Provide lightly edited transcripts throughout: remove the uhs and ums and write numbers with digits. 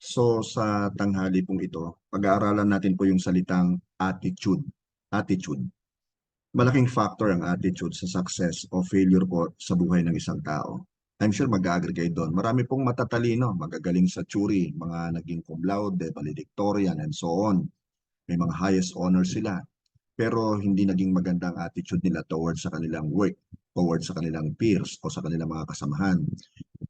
So sa tanghali pong ito, pag-aaralan natin po yung salitang attitude. Attitude. Malaking factor ang attitude sa success o failure po sa buhay ng isang tao. I'm sure mag-agree kayo doon. Marami pong matatalino, magagaling sa theory, mga naging cum laude, valedictorian, and so on. May mga highest honor sila, pero hindi naging maganda ang attitude nila towards sa kanilang work, towards sa kanilang peers o sa kanilang mga kasamahan.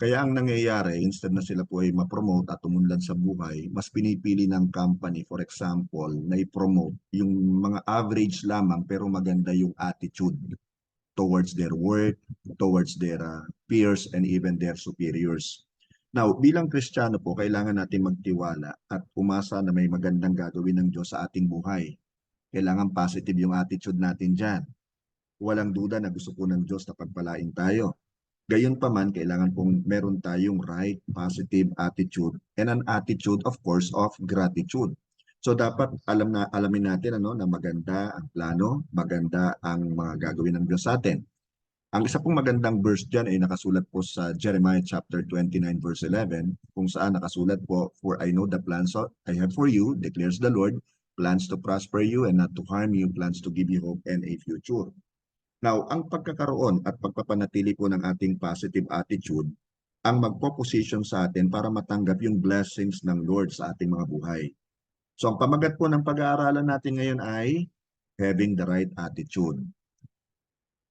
Kaya ang nangyayari, instead na sila po ay ma-promote at tumunlad sa buhay, mas pinipili ng company, for example, na i-promote yung mga average lamang pero maganda yung attitude towards their work, towards their peers, and even their superiors. Now, bilang Kristiyano po, kailangan natin magtiwala at umasa na may magandang gagawin ng Diyos sa ating buhay. Kailangan positive yung attitude natin dyan. Walang duda na gusto po ng Diyos na pagpalain tayo. Gayunpaman, kailangan pong meron tayong right, positive attitude and an attitude, of course, of gratitude. So dapat alamin natin na maganda ang plano, maganda ang mga gagawin ng Diyos sa atin. Ang isa pong magandang verse diyan ay nakasulat po sa Jeremiah chapter 29 verse 11, kung saan nakasulat po, "For I know the plans I have for you, declares the Lord, plans to prosper you and not to harm you, plans to give you hope and a future." Now, ang pagkakaroon at pagpapanatili po ng ating positive attitude ang magpo-position sa atin para matanggap yung blessings ng Lord sa ating mga buhay. So, ang pamagat po ng pag-aaralan natin ngayon ay having the right attitude.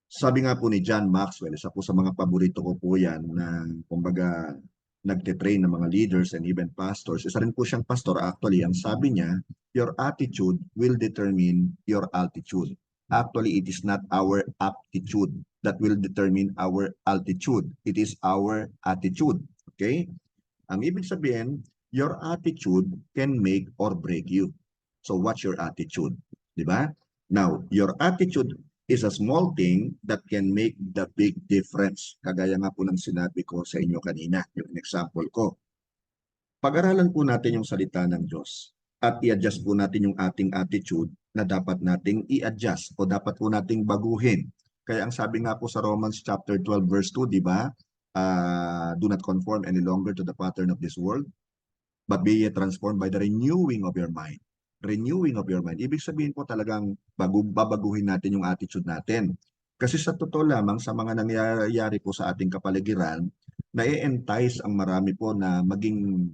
Sabi nga po ni John Maxwell, isa po sa mga paborito ko po yan na kumbaga nagte-train ng mga leaders and even pastors. Isa rin po siyang pastor actually. Ang sabi niya, your attitude will determine your altitude. Actually, it is not our aptitude that will determine our altitude. It is our attitude. Okay? Ang ibig sabihin, your attitude can make or break you. So what's your attitude? Di ba? Now, your attitude is a small thing that can make the big difference. Kagaya nga po ng sinabi ko sa inyo kanina, yung example ko. Pag-aralan po natin yung salita ng Diyos at i-adjust po natin yung ating attitude na dapat nating i-adjust o dapat po nating baguhin. Kaya ang sabi nga po sa Romans chapter 12 verse 2, di ba? Do not conform any longer to the pattern of this world, but be ye transformed by the renewing of your mind. Renewing of your mind. Ibig sabihin po talagang babaguhin natin yung attitude natin. Kasi sa totoo lamang, sa mga nangyayari po sa ating kapaligiran, na-entice ang marami po na maging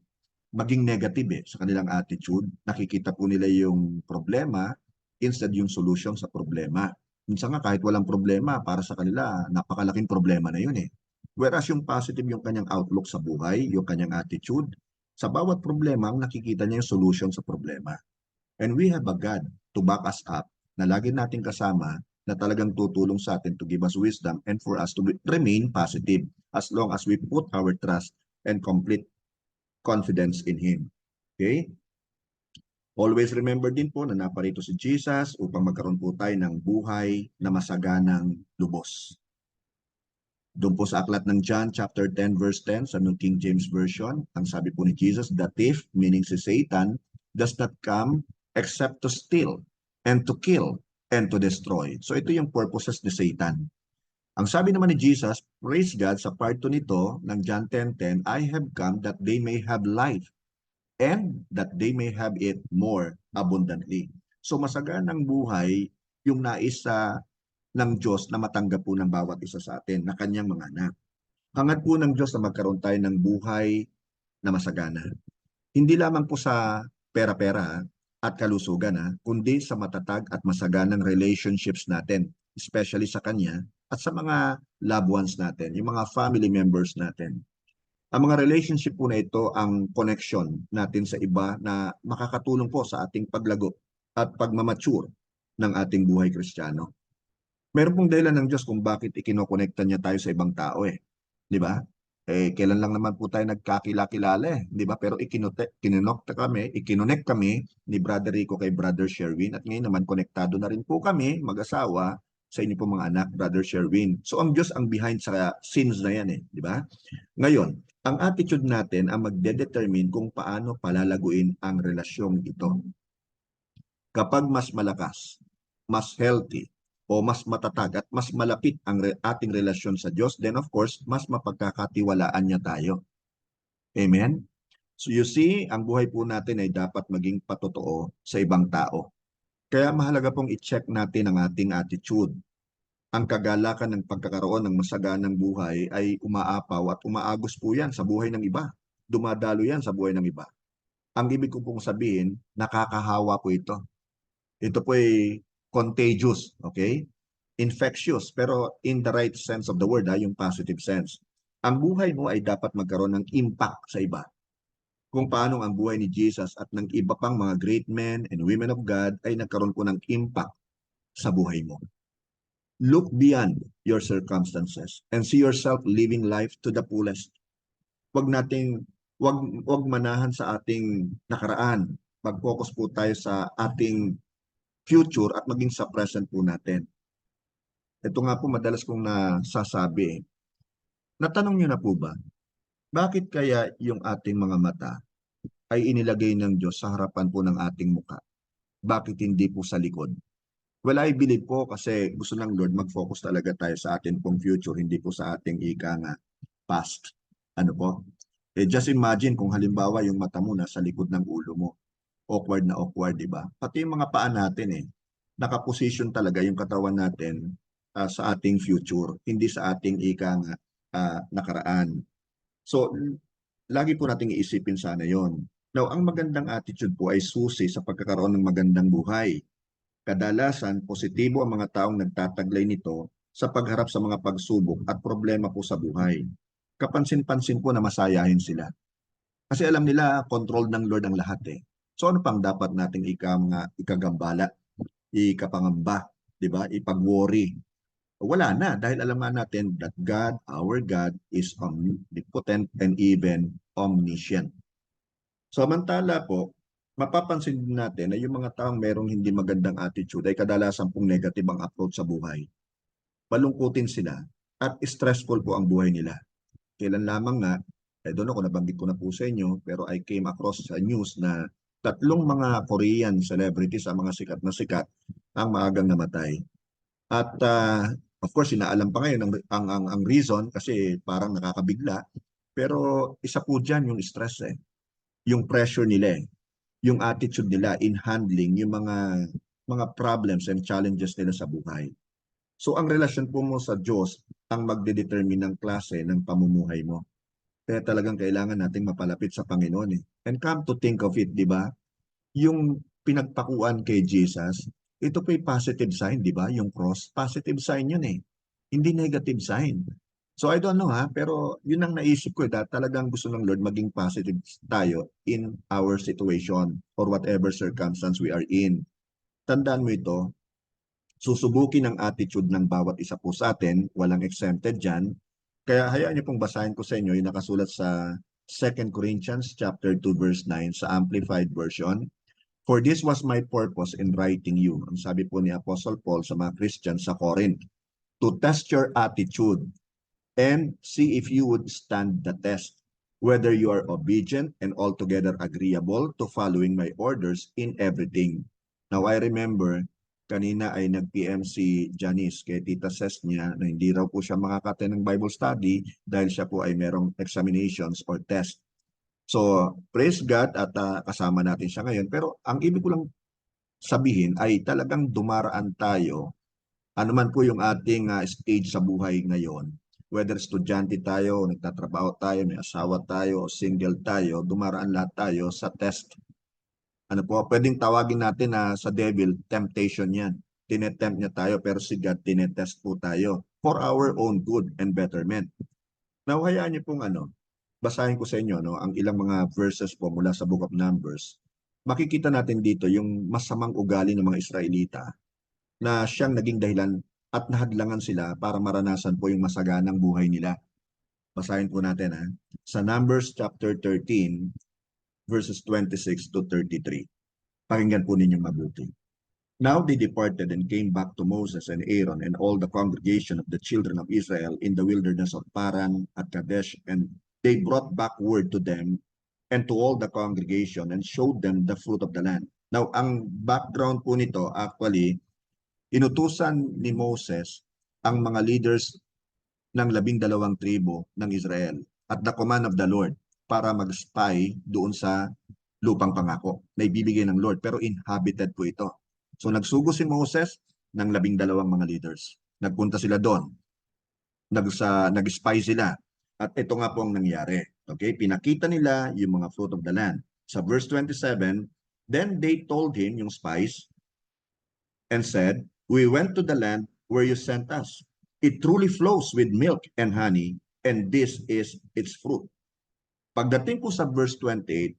negative sa kanilang attitude. Nakikita po nila yung problema instead yung solution sa problema. Minsan nga kahit walang problema, para sa kanila, napakalaking problema na yun eh. Whereas yung positive yung kanyang outlook sa buhay, yung kanyang attitude, sa bawat problema, ang nakikita niya yung solution sa problema. And we have a God to back us up na lagi nating kasama na talagang tutulong sa atin to give us wisdom and for us to remain positive as long as we put our trust and complete confidence in Him. Okay? Always remember din po na naparito si Jesus upang magkaroon po tayo ng buhay na masaganang lubos. Doon po sa aklat ng John chapter 10 verse 10 sa New King James Version, ang sabi po ni Jesus, the thief, meaning si Satan, does not come except to steal and to kill and to destroy. So ito yung purposes ni Satan. Ang sabi naman ni Jesus, praise God, sa part 2 nito ng John 10:10, I have come that they may have life and that they may have it more abundantly. So masaganang buhay yung nais ng Diyos na matanggap po ng bawat isa sa atin na kanyang mga anak. Hangad po ng Diyos na magkaroon tayo ng buhay na masagana. Hindi lamang po sa pera-pera at kalusugan kundi sa matatag at masaganang relationships natin, especially sa Kanya at sa mga loved ones natin, yung mga family members natin. Ang mga relationship po na ito ang connection natin sa iba na makakatulong po sa ating paglago at pagmamature ng ating buhay Kristiyano. Meron pong dahilan ng Diyos kung bakit ikinokonekta niya tayo sa ibang tao eh. Di ba? Kailan lang naman po tayo nagkakilala eh. Di ba? Pero ikinonect kami ni Brother Rico kay Brother Sherwin at ngayon naman konektado na rin po kami, mag-asawa, sa inyo po mga anak, Brother Sherwin. So ang Diyos ang behind sa scenes na yan eh. Di ba? Ngayon, ang attitude natin ang magdedetermine kung paano palalaguin ang relasyong ito. Kapag mas malakas, mas healthy, o mas matatag at mas malapit ang ating relasyon sa Diyos, then of course, mas mapagkakatiwalaan niya tayo. Amen? So you see, ang buhay po natin ay dapat maging patotoo sa ibang tao. Kaya mahalaga pong i-check natin ang ating attitude. Ang kagalakan ng pagkakaroon ng masaganang buhay ay umaapaw at umaagos po yan sa buhay ng iba. Dumadalo yan sa buhay ng iba. Ang ibig ko pong sabihin, nakakahawa po ito. Ito po ay contagious, okay? Infectious, pero in the right sense of the word, yung positive sense. Ang buhay mo ay dapat magkaroon ng impact sa iba. Kung paano ang buhay ni Jesus at ng iba pang mga great men and women of God ay nagkaroon po ng impact sa buhay mo. Look beyond your circumstances and see yourself living life to the fullest. Wag manahan sa ating nakaraan. Mag-focus po tayo sa ating future at maging sa present po natin. Ito nga po madalas kong nasasabi. Natanong niyo na po ba, bakit kaya yung ating mga mata ay inilagay ng Diyos sa harapan po ng ating muka? Bakit hindi po sa likod? Well, I believe po kasi gusto ng Lord mag-focus talaga tayo sa ating pong future, hindi po sa ating ika nga past. Ano po? Just imagine kung halimbawa yung mata mo nasa likod ng ulo mo. Awkward, di ba? Pati yung mga paa natin nakaposition talaga yung katawan natin sa ating future, hindi sa ating ika nga nakaraan. So, lagi po nating iisipin sana yon. Now, ang magandang attitude po ay susi sa pagkakaroon ng magandang buhay. Kadalasan, positibo ang mga taong nagtataglay nito sa pagharap sa mga pagsubok at problema po sa buhay. Kapansin-pansin po na masayahin sila. Kasi alam nila, control ng Lord ang lahat So ano pang dapat nating ikagambala, ikapangamba, di ba? Ipag-worry. Wala na dahil alam natin that God, our God, is omnipotent and even omniscient. Samantala po, mapapansin din natin na yung mga taong merong hindi magandang attitude ay kadalasan pong negative ang approach sa buhay. Malungkutin sila at stressful po ang buhay nila. Kailan lamang nga, I don't know kung nabanggit ko na po sa inyo, pero I came across sa news na 3 mga Korean celebrities, ang mga sikat na sikat, ang maagang namatay. At of course, inaalam pa ngayon ang reason kasi parang nakakabigla. Pero isa po dyan yung stress yung pressure nila yung attitude nila in handling yung mga problems and challenges nila sa buhay. So ang relasyon po mo sa Diyos ang magdedetermine ng klase ng pamumuhay mo. Kaya talagang kailangan nating mapalapit sa Panginoon And come to think of it, di ba? Yung pinagpakuan kay Jesus, ito po yung positive sign, di ba? Yung cross, positive sign yun Hindi negative sign. So I don't know pero yun ang naisip ko talagang gusto ng Lord maging positive tayo in our situation or whatever circumstance we are in. Tandaan mo ito, susubukin ang attitude ng bawat isa po sa atin, walang exempted dyan. Kaya hayaan niyo pong basahin ko sa inyo yung nakasulat sa 2 Corinthians chapter 2 verse 9 sa Amplified Version. For this was my purpose in writing you. Ang sabi po ni Apostle Paul sa mga Christians sa Corinth, to test your attitude and see if you would stand the test, whether you are obedient and altogether agreeable to following my orders in everything. Now, I remember, kanina ay nag-PM si Janice kay Tita Ses niya na hindi raw po siya makakate ng Bible study dahil siya po ay merong examinations or test. So, praise God at kasama natin siya ngayon. Pero ang ibig ko lang sabihin ay talagang dumaraan tayo, anuman po yung ating stage sa buhay ngayon, whether estudyante tayo, nagtatrabaho tayo, may asawa tayo, single tayo, dumaraan lahat tayo sa test. Ano po, pwedeng tawagin natin na sa devil, temptation yan. Tinetempt niya tayo pero si God tinetest po tayo for our own good and betterment. Now, hayaan niyo pong basahin ko sa inyo ang ilang mga verses po mula sa Book of Numbers. Makikita natin dito yung masamang ugali ng mga Israelita na siyang naging dahilan at nahadlangan sila para maranasan po yung masaganang buhay nila. Basahin po natin sa Numbers chapter 13 verses 26 to 33. Pakinggan po ninyo mabuti. Now they departed and came back to Moses and Aaron and all the congregation of the children of Israel in the wilderness of Paran at Kadesh, and they brought back word to them and to all the congregation and showed them the fruit of the land. Now, ang background po nito actually, inutusan ni Moses ang mga leaders ng 12 tribo ng Israel at the command of the Lord. para mag-spy doon sa lupang pangako na ibibigay ng Lord. Pero inhabited po ito. So nagsugo si Moses ng 12 mga leaders. Nagpunta sila doon. Nag-spy sila. At ito nga po ang nangyari. Okay? Pinakita nila yung mga fruit of the land. Sa verse 27, then they told him, yung spies, and said, we went to the land where you sent us. It truly flows with milk and honey, and this is its fruit. Pagdating po sa verse 28,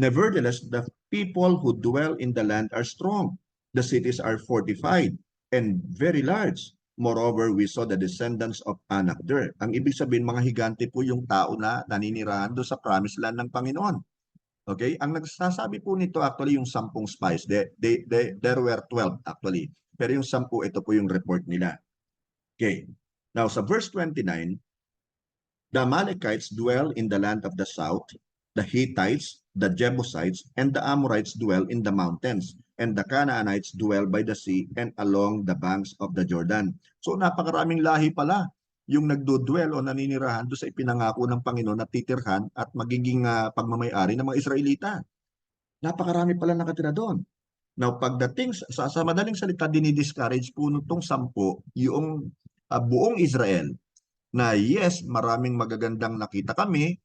nevertheless, the people who dwell in the land are strong. The cities are fortified and very large. Moreover, we saw the descendants of Anak there. Ang ibig sabihin, mga higante po yung tao na naninirahan doon sa promised land ng Panginoon. Okay? Ang nagsasabi po nito actually yung 10 spies. There were 12 actually. Pero yung 10, ito po yung report nila. Okay. Now, sa verse 29, the Amalekites dwell in the land of the south, the Hittites, the Jebusites, and the Amorites dwell in the mountains, and the Canaanites dwell by the sea and along the banks of the Jordan. So napakaraming lahi pala yung nagdudwell o naninirahan doon sa ipinangako ng Panginoon na titirhan at magiging pagmamayari ng mga Israelita. Napakarami pala nakatira doon. Now, pagdating sa madaling salita, dinidiscourage po nitong 10 yung buong Israel na yes, maraming magagandang nakita kami,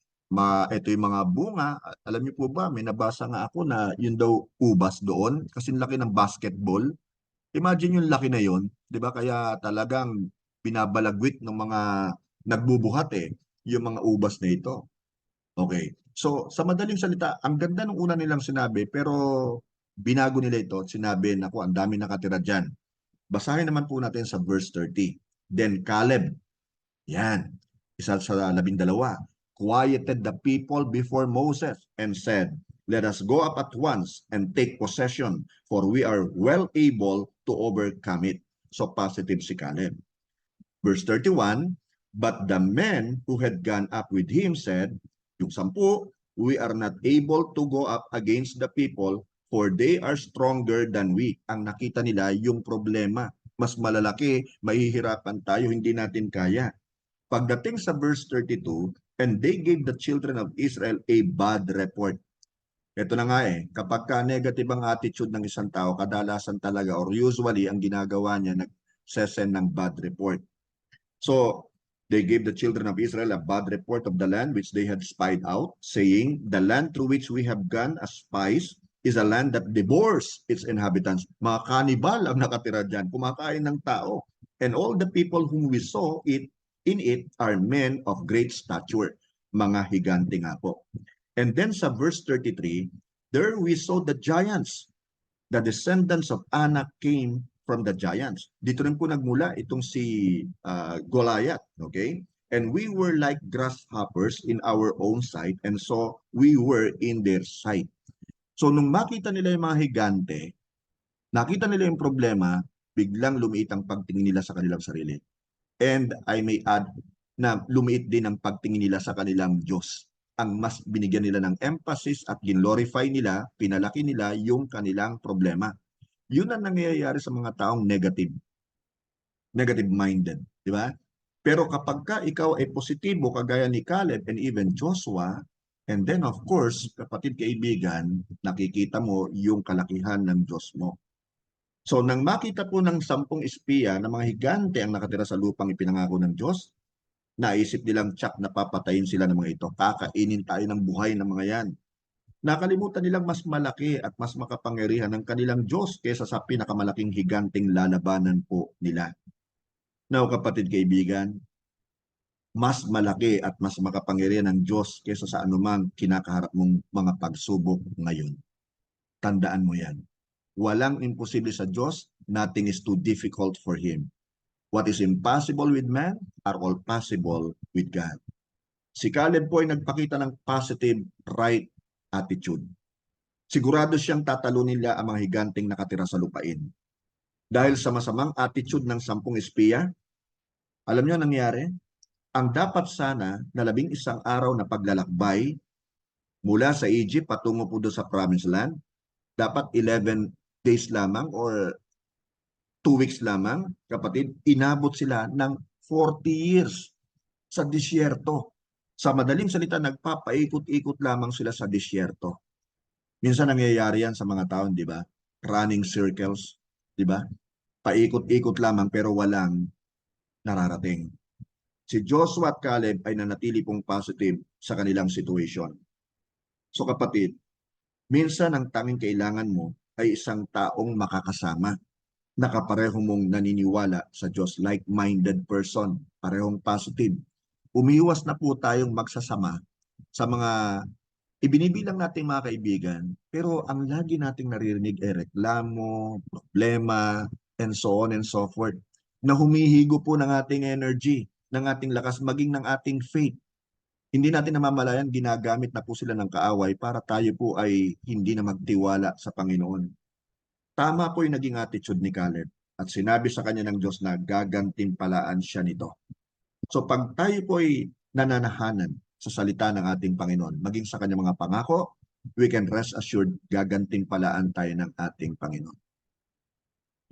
ito yung mga bunga. Alam niyo po ba, may nabasa nga ako na yun daw ubas doon, kasi laki ng basketball. Imagine yung laki na yun, di ba? Kaya talagang binabalagwit ng mga nagbubuhat yung mga ubas na ito. Okay. So, sa madaling salita, ang ganda ng una nilang sinabi, pero binago nila ito at sinabi, naku, ang dami nakatira dyan. Basahin naman po natin sa verse 30. Then Caleb, yan, isa sa 12, quieted the people before Moses and said, let us go up at once and take possession, for we are well able to overcome it. So positive si Caleb. Verse 31, but the men who had gone up with him said, yung 10, we are not able to go up against the people, for they are stronger than we. Ang nakita nila yung problema. Mas malalaki, mahihirapan tayo, hindi natin kaya. Pagdating sa verse 32, and they gave the children of Israel a bad report. Ito na nga kapag ka negative ang attitude ng isang tao, kadalasan talaga or usually ang ginagawa niya, nagsesend ng bad report. So, they gave the children of Israel a bad report of the land which they had spied out, saying, the land through which we have gone as spies is a land that devours its inhabitants. Mga kanibal ang nakatira dyan, kumakain ng tao. And all the people whom we saw in it are men of great stature, mga higante nga po. And then sa verse 33, there we saw the giants. The descendants of Anak came from the giants. Dito rin po nagmula itong si Goliath, okay? And we were like grasshoppers in our own sight, and so we were in their sight. So nung makita nila yung mga higante, nakita nila yung problema, biglang lumiit ang pagtingin nila sa kanilang sarili. And I may add na lumiit din ang pagtingin nila sa kanilang Diyos. Ang mas binigyan nila ng emphasis at glorify nila, pinalaki nila yung kanilang problema. Yun ang nangyayari sa mga taong negative-minded, di ba? Pero kapag ka ikaw ay positibo, kagaya ni Caleb and even Joshua, and then of course, kapatid kaibigan, nakikita mo yung kalakihan ng Diyos mo. So nang makita po ng 10 espiya na mga higante ang nakatira sa lupang ipinangako ng Diyos, naisip nilang tsak na papatayin sila ng mga ito. Kakainin tayo ng buhay ng mga yan. Nakalimutan nilang mas malaki at mas makapangyarihan ng kanilang Diyos kaysa sa pinakamalaking higanting lalabanan po nila. Now kapatid kaibigan, mas malaki at mas makapangyarihan ng Diyos kaysa sa anumang kinakaharap mong mga pagsubok ngayon. Tandaan mo yan. Walang imposible sa Diyos, nothing is too difficult for Him. What is impossible with man are all possible with God. Si Caleb po ay nagpakita ng positive, right attitude. Sigurado siyang tatalunin nila ang mga higanteng nakatira sa lupain. Dahil sa masamang attitude ng 10 espiya, alam niyo nangyari? Ang dapat sana na 11 araw na paglalakbay mula sa Egypt patungo po doon sa Promised Land, dapat 11 days lamang or 2 weeks lamang, kapatid, inabot sila ng 40 years sa disyerto. Sa madaling salita, nagpapaikot-ikot lamang sila sa disyerto. Minsan nangyayari yan sa mga taon, di ba? Running circles, di ba? Paikot-ikot lamang pero walang nararating. Si Joshua at Caleb ay nanatili pong positive sa kanilang situation. So kapatid, minsan ang tanging kailangan mo ay isang taong makakasama na kapareho mong naniniwala sa Diyos, like-minded person, parehong positive. Umiwas na po tayong magsasama sa mga ibinibilang nating mga kaibigan, pero ang lagi nating naririnig ay reklamo, problema, and so on and so forth, na humihigo po ng ating energy, ng ating lakas, maging ng ating faith. Hindi natin namamalayan, ginagamit na po sila ng kaaway para tayo po ay hindi na magtiwala sa Panginoon. Tama po yung naging attitude ni Caleb at sinabi sa kanya ng Diyos na gagantimpalaan siya nito. So pag tayo po ay nananahanan sa salita ng ating Panginoon, maging sa kanyang mga pangako, we can rest assured gagantimpalaan tayo ng ating Panginoon.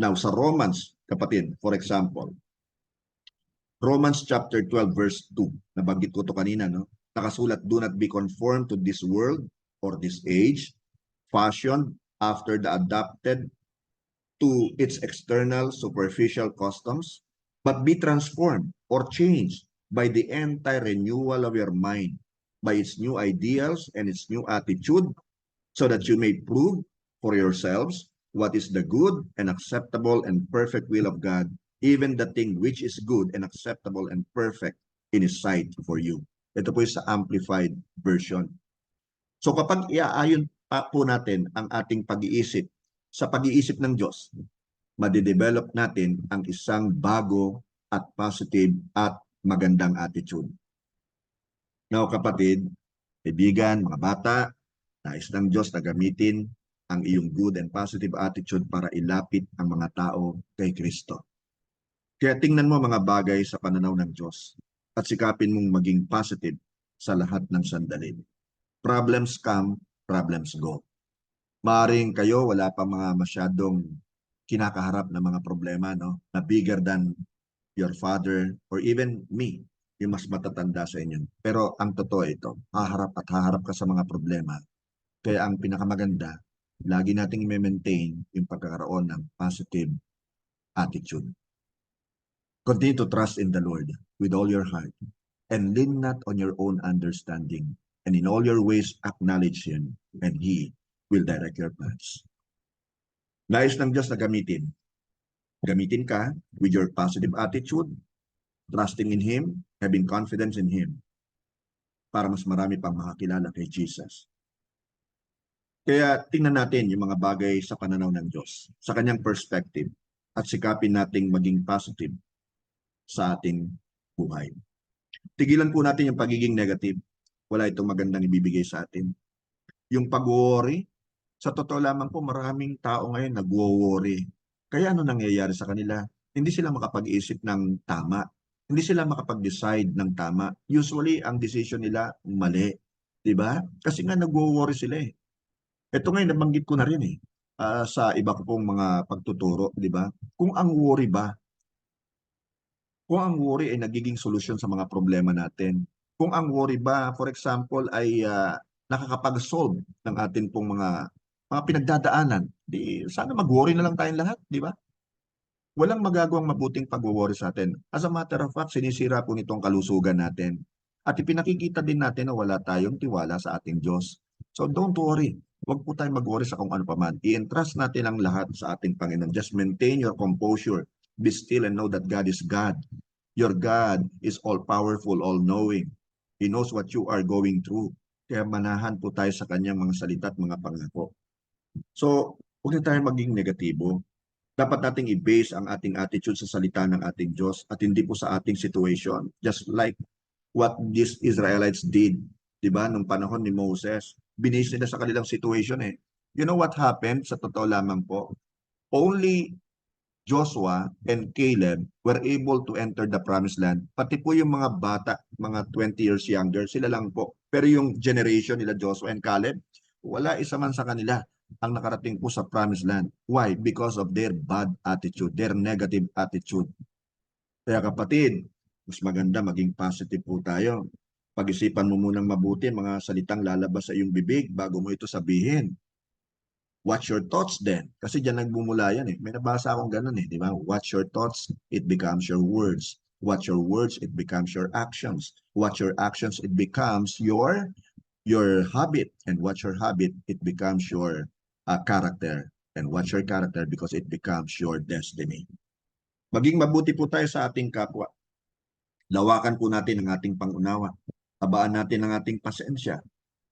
Now sa Romans, kapatid, for example, Romans chapter 12 verse 2, nabanggit ko to kanina, no? Nakasulat, do not be conformed to this world or this age, fashioned after the adapted to its external superficial customs, but be transformed or changed by the entire renewal of your mind, by its new ideals and its new attitude, so that you may prove for yourselves what is the good and acceptable and perfect will of God, even the thing which is good and acceptable and perfect in His sight for you. Ito po yung sa Amplified Version. So kapag iaayon pa po natin ang ating pag-iisip sa pag-iisip ng Diyos, madidevelop natin ang isang bago at positive at magandang attitude. Now kapatid, kaibigan, mga bata, nais ng Diyos na gamitin ang iyong good and positive attitude para ilapit ang mga tao kay Kristo. Kaya tingnan mo mga bagay sa pananaw ng Diyos at sikapin mong maging positive sa lahat ng sandali. Problems come, problems go. Maaring kayo wala pa mga masyadong kinakaharap na mga problema, no? Na bigger than your father or even me, yung mas matatanda sa inyo. Pero ang totoo ito, haharap at haharap ka sa mga problema. Kaya ang pinakamaganda, lagi nating i-maintain yung pagkakaroon ng positive attitude. Continue to trust in the Lord with all your heart and lean not on your own understanding, and in all your ways acknowledge Him, and He will direct your paths. Nais ng Diyos na gamitin. Gamitin ka with your positive attitude, trusting in Him, having confidence in Him, para mas marami pang makakilala kay Jesus. Kaya tingnan natin yung mga bagay sa pananaw ng Diyos, sa kanyang perspective, at sikapin nating maging positive sa ating buhay. Tigilan po natin yung pagiging negative. Wala itong magandang ibibigay sa atin. Yung pag-worry, sa totoo lamang po maraming tao ngayon nag-worry. Kaya ano nangyayari sa kanila? Hindi sila makapag-isip ng tama. Hindi sila makapag-decide ng tama. Usually, ang decision nila mali. Diba? Kasi nga nag-worry sila eh. Ito ngayon, nabanggit ko na rin eh. Sa iba ko pong mga pagtuturo, di ba? Kung ang worry ay nagiging solusyon sa mga problema natin, kung ang worry ba, for example, ay nakakapag-solve ng atin pong mga pinagdadaanan, di sana mag-worry na lang tayong lahat, di ba? Walang magagawang mabuting pag-worry sa atin. As a matter of fact, sinisira po nitong kalusugan natin. At ipinakikita din natin na wala tayong tiwala sa ating Diyos. So don't worry. Huwag po tayong mag-worry sa kung ano paman. I-entrust natin ang lahat sa ating Panginoon. Just maintain your composure. Be still and know that God is God. Your God is all-powerful, all-knowing. He knows what you are going through. Kaya manahan po tayo sa kanyang mga salita at mga pangako. So, huwag na tayo maging negatibo. Dapat nating i-base ang ating attitude sa salita ng ating Diyos at hindi po sa ating situation. Just like what these Israelites did, di ba, nung panahon ni Moses. Binase nila sa kanilang situation eh. You know what happened? Sa totoo lamang po, only Joshua and Caleb were able to enter the promised land. Pati po yung mga bata, mga 20 years younger, sila lang po. Pero yung generation nila Joshua and Caleb, wala isa man sa kanila ang nakarating po sa promised land. Why? Because of their bad attitude, their negative attitude. Kaya kapatid, mas maganda maging positive po tayo. Pag-isipan mo munang mabuti mga salitang lalabas sa iyong bibig bago mo ito sabihin. Watch your thoughts then. Kasi diyan nagmumula yan eh. May nabasa akong ganun eh, di ba? Watch your thoughts, it becomes your words. Watch your words, it becomes your actions. Watch your actions, it becomes your habit. And watch your habit, it becomes your character. And watch your character because it becomes your destiny. Maging mabuti po tayo sa ating kapwa. Lawakan po natin ang ating pangunawa. Habaan natin ang ating pasensya.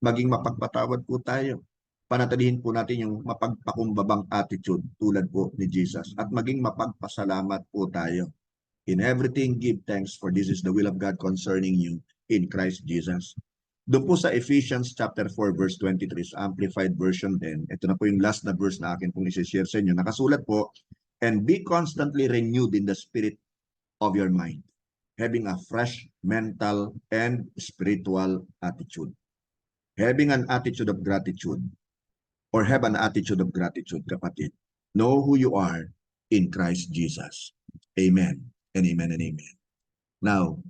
Maging mapagpatawad po tayo. Panatilihin po natin yung mapagpakumbabang attitude tulad po ni Jesus. At maging mapagpasalamat po tayo. In everything, give thanks, for this is the will of God concerning you in Christ Jesus. Doon po sa Ephesians chapter 4 verse 23, sa Amplified Version din, ito na po yung last na verse na akin pong isi-share sa inyo. Nakasulat po, and be constantly renewed in the spirit of your mind, having a fresh mental and spiritual attitude. Having an attitude of gratitude, or have an attitude of gratitude, kapatid. Know who you are in Christ Jesus. Amen and amen and amen. Now,